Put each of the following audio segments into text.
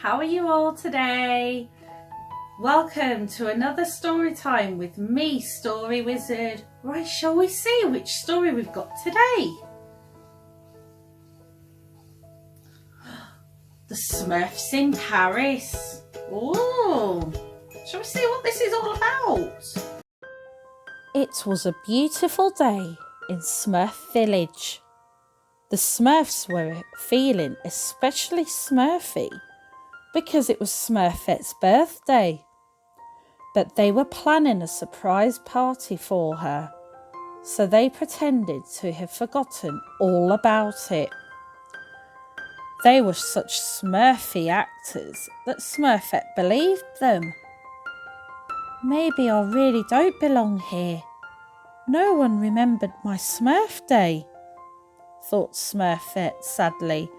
how are you all today? Welcome to another story time with me, Story Wizard. Right, shall we see which story we've got today? The Smurfs in Paris. Oh, shall we see what this is all about? It was a beautiful day in Smurf Village. The Smurfs were feeling especially smurfy because it was Smurfette's birthday. But they were planning a surprise party for her, so they pretended to have forgotten all about it. They were such smurfy actors that Smurfette believed them. Maybe I really don't belong here. No one remembered my Smurf day, thought Smurfette sadly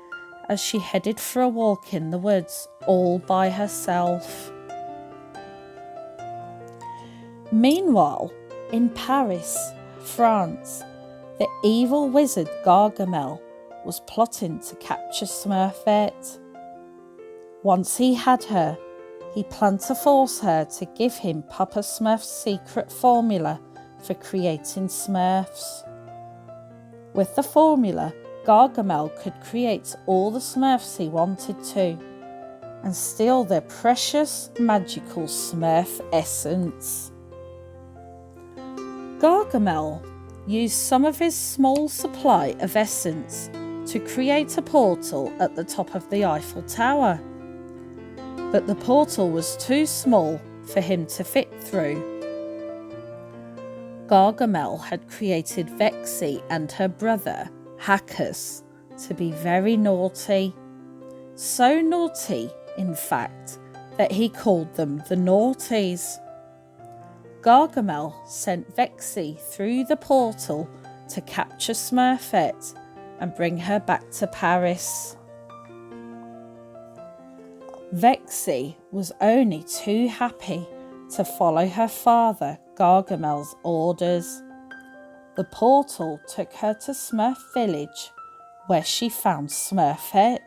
as she headed for a walk in the woods all by herself. Meanwhile, in Paris, France, the evil wizard Gargamel was plotting to capture Smurfette. Once he had her, he planned to force her to give him Papa Smurf's secret formula for creating Smurfs. With the formula, Gargamel could create all the Smurfs he wanted to and steal their precious magical Smurf essence. Gargamel used some of his small supply of essence to create a portal at the top of the Eiffel Tower. But the portal was too small for him to fit through. Gargamel had created Vexy and her brother, Hackus, to be very naughty. So naughty, in fact, that he called them the Naughties. Gargamel sent Vexy through the portal to capture Smurfette and bring her back to Paris. Vexy was only too happy to follow her father Gargamel's orders. The portal took her to Smurf Village, where she found Smurfette.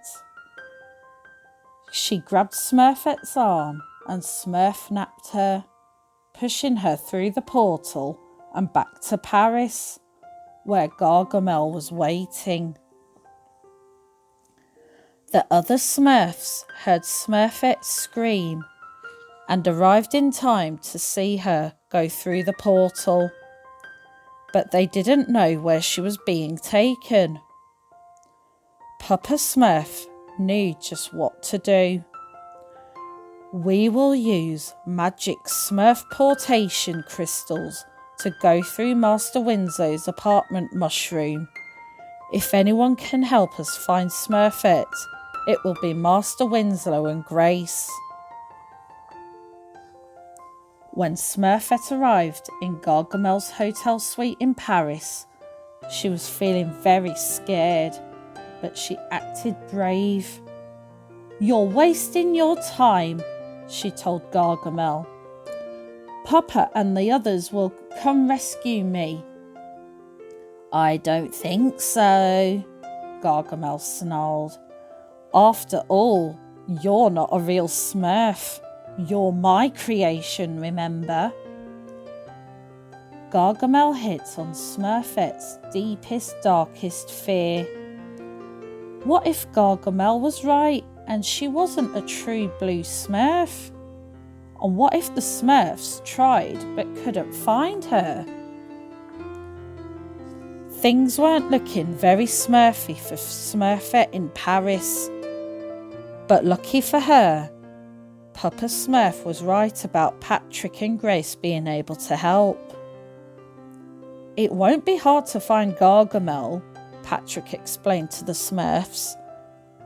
She grabbed Smurfette's arm and Smurf-napped her, pushing her through the portal and back to Paris, where Gargamel was waiting. The other Smurfs heard Smurfette scream and arrived in time to see her go through the portal, but they didn't know where she was being taken. Papa Smurf knew just what to do. We will use magic Smurf-portation crystals to go through Master Winslow's apartment mushroom. If anyone can help us find Smurfette, it will be Master Winslow and Grace. When Smurfette arrived in Gargamel's hotel suite in Paris, she was feeling very scared, but she acted brave. "You're wasting your time," she told Gargamel. "Papa and the others will come rescue me." "I don't think so," Gargamel snarled. "After all, you're not a real Smurf. You're my creation, remember?" Gargamel hit on Smurfette's deepest, darkest fear. What if Gargamel was right and she wasn't a true blue Smurf? And what if the Smurfs tried but couldn't find her? Things weren't looking very Smurfy for Smurfette in Paris. But lucky for her, Papa Smurf was right about Patrick and Grace being able to help. "It won't be hard to find Gargamel," Patrick explained to the Smurfs.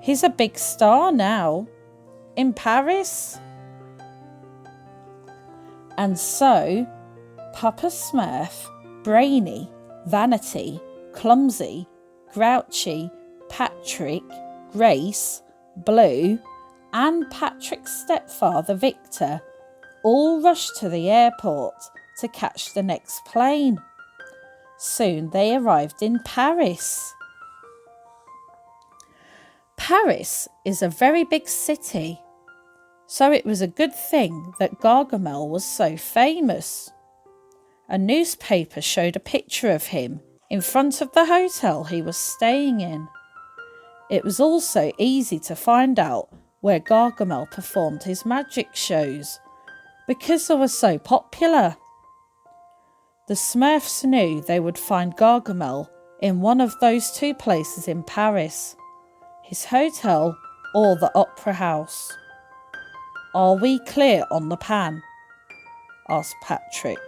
"He's a big star now. In Paris." And so, Papa Smurf, Brainy, Vanity, Clumsy, Grouchy, Patrick, Grace, Blue, and Patrick's stepfather Victor all rushed to the airport to catch the next plane. Soon they arrived in Paris. Paris is a very big city So it was a good thing that Gargamel was so famous. A newspaper showed a picture of him in front of the hotel he was staying in. It was also easy to find out where Gargamel performed his magic shows, because they were so popular. The Smurfs knew they would find Gargamel in one of those two places in Paris, his hotel or the opera house. "Are we clear on the pan?" asked Patrick.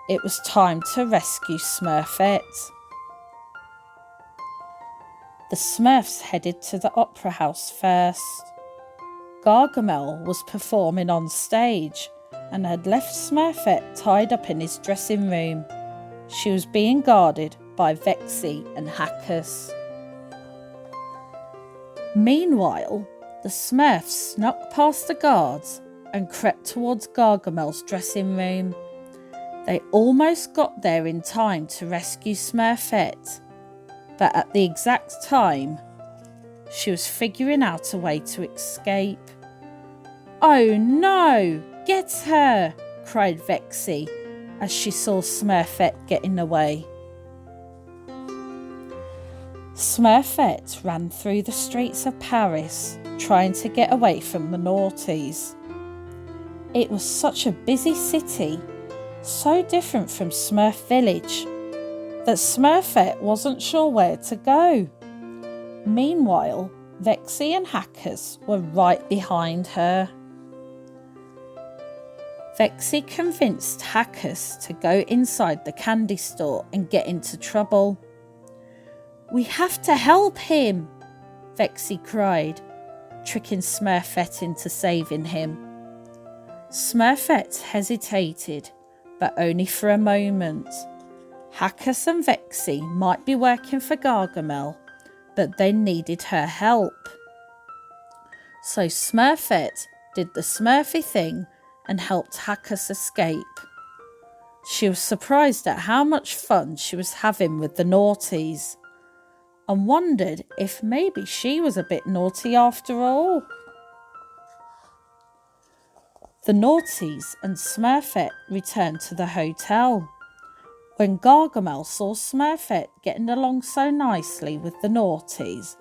It was time to rescue Smurfette. The Smurfs headed to the opera house first. Gargamel was performing on stage and had left Smurfette tied up in his dressing room. She was being guarded by Vexy and Hackus. Meanwhile, the Smurfs snuck past the guards and crept towards Gargamel's dressing room. They almost got there in time to rescue Smurfette, but at the exact time, she was figuring out a way to escape. "Oh no! Get her!" cried Vexy as she saw Smurfette getting away. Smurfette ran through the streets of Paris, trying to get away from the Naughties. It was such a busy city, so different from Smurf Village, that Smurfette wasn't sure where to go. Meanwhile, Vexy and Hackus were right behind her. Vexy convinced Hackus to go inside the candy store and get into trouble. "We have to help him," Vexy cried, tricking Smurfette into saving him. Smurfette hesitated, but only for a moment. Hackus and Vexy might be working for Gargamel, but they needed her help. So Smurfette did the Smurfy thing and helped Hackus escape. She was surprised at how much fun she was having with the Naughties, and wondered if maybe she was a bit naughty after all. The Naughties and Smurfette returned to the hotel. When Gargamel saw Smurfette getting along so nicely with the Naughties,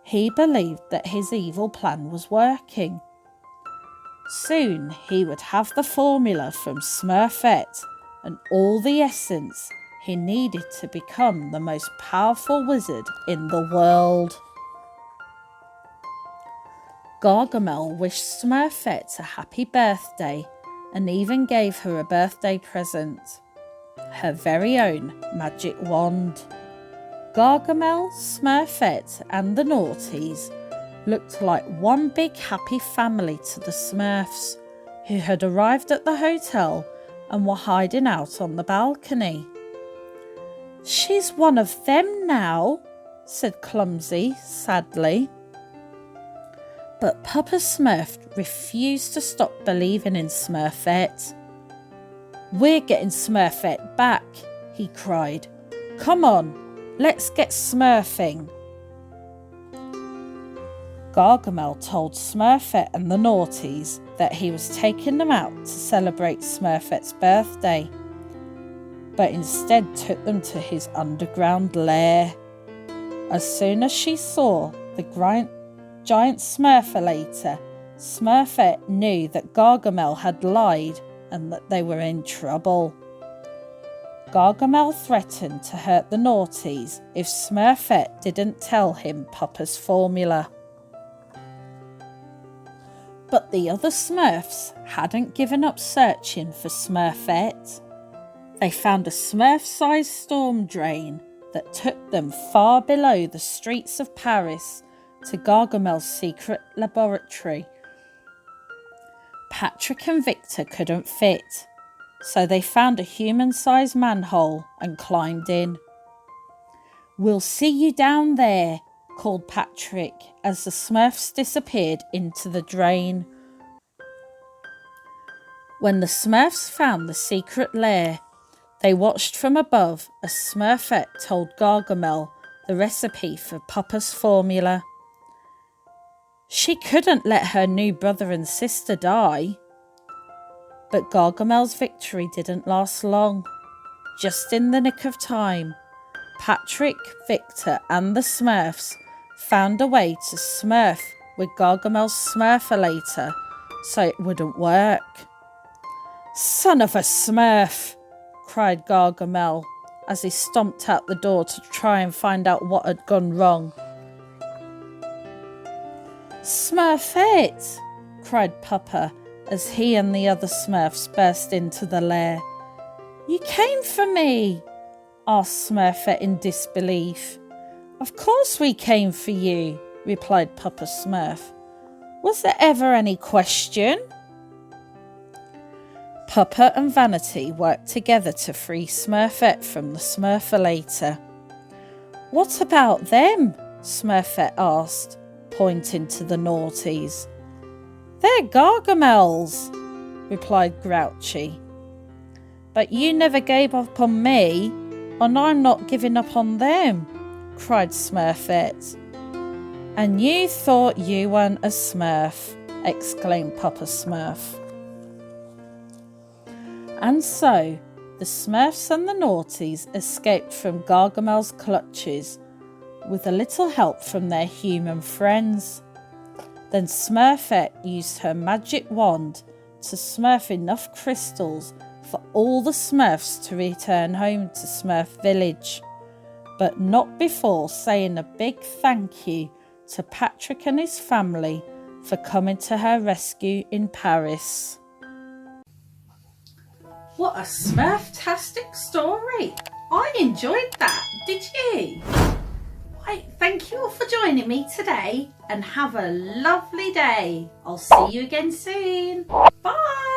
he believed that his evil plan was working. Soon he would have the formula from Smurfette and all the essence he needed to become the most powerful wizard in the world. Gargamel wished Smurfette a happy birthday and even gave her a birthday present, her very own magic wand. Gargamel, Smurfette and the Naughties looked like one big happy family to the Smurfs, who had arrived at the hotel and were hiding out on the balcony. "She's one of them now," said Clumsy sadly. But Papa Smurf refused to stop believing in Smurfette. "We're getting Smurfette back," he cried. "Come on, let's get Smurfing." Gargamel told Smurfette and the Naughties that he was taking them out to celebrate Smurfette's birthday, but instead took them to his underground lair. As soon as she saw the giant Smurfulator, Smurfette knew that Gargamel had lied and that they were in trouble. Gargamel threatened to hurt the Naughties if Smurfette didn't tell him Papa's formula. But the other Smurfs hadn't given up searching for Smurfette. They found a Smurf-sized storm drain that took them far below the streets of Paris to Gargamel's secret laboratory. Patrick and Victor couldn't fit, so they found a human-sized manhole and climbed in. "We'll see you down there," called Patrick as the Smurfs disappeared into the drain. When the Smurfs found the secret lair, they watched from above as Smurfette told Gargamel the recipe for Papa's formula. She couldn't let her new brother and sister die. But Gargamel's victory didn't last long. Just in the nick of time, Patrick, Victor and the Smurfs found a way to Smurf with Gargamel's Smurfulator so it wouldn't work. "Son of a Smurf!" cried Gargamel as he stomped out the door to try and find out what had gone wrong. "Smurfette!" cried Papa as he and the other Smurfs burst into the lair. "You came for me?" asked Smurfette in disbelief. "Of course we came for you," replied Papa Smurf. "Was there ever any question?" Papa and Vanity worked together to free Smurfette from the Smurfulator. "What about them?" Smurfette asked, pointing to the Naughties. "They're Gargamels," replied Grouchy. "But you never gave up on me, and I'm not giving up on them," cried Smurfette. "And you thought you weren't a Smurf," exclaimed Papa Smurf. And so, the Smurfs and the Naughties escaped from Gargamel's clutches, with a little help from their human friends. Then Smurfette used her magic wand to smurf enough crystals for all the Smurfs to return home to Smurf Village, but not before saying a big thank you to Patrick and his family for coming to her rescue in Paris. What a Smurf-tastic story! I enjoyed that, did you? Right, thank you all for joining me today and have a lovely day. I'll see you again soon. Bye!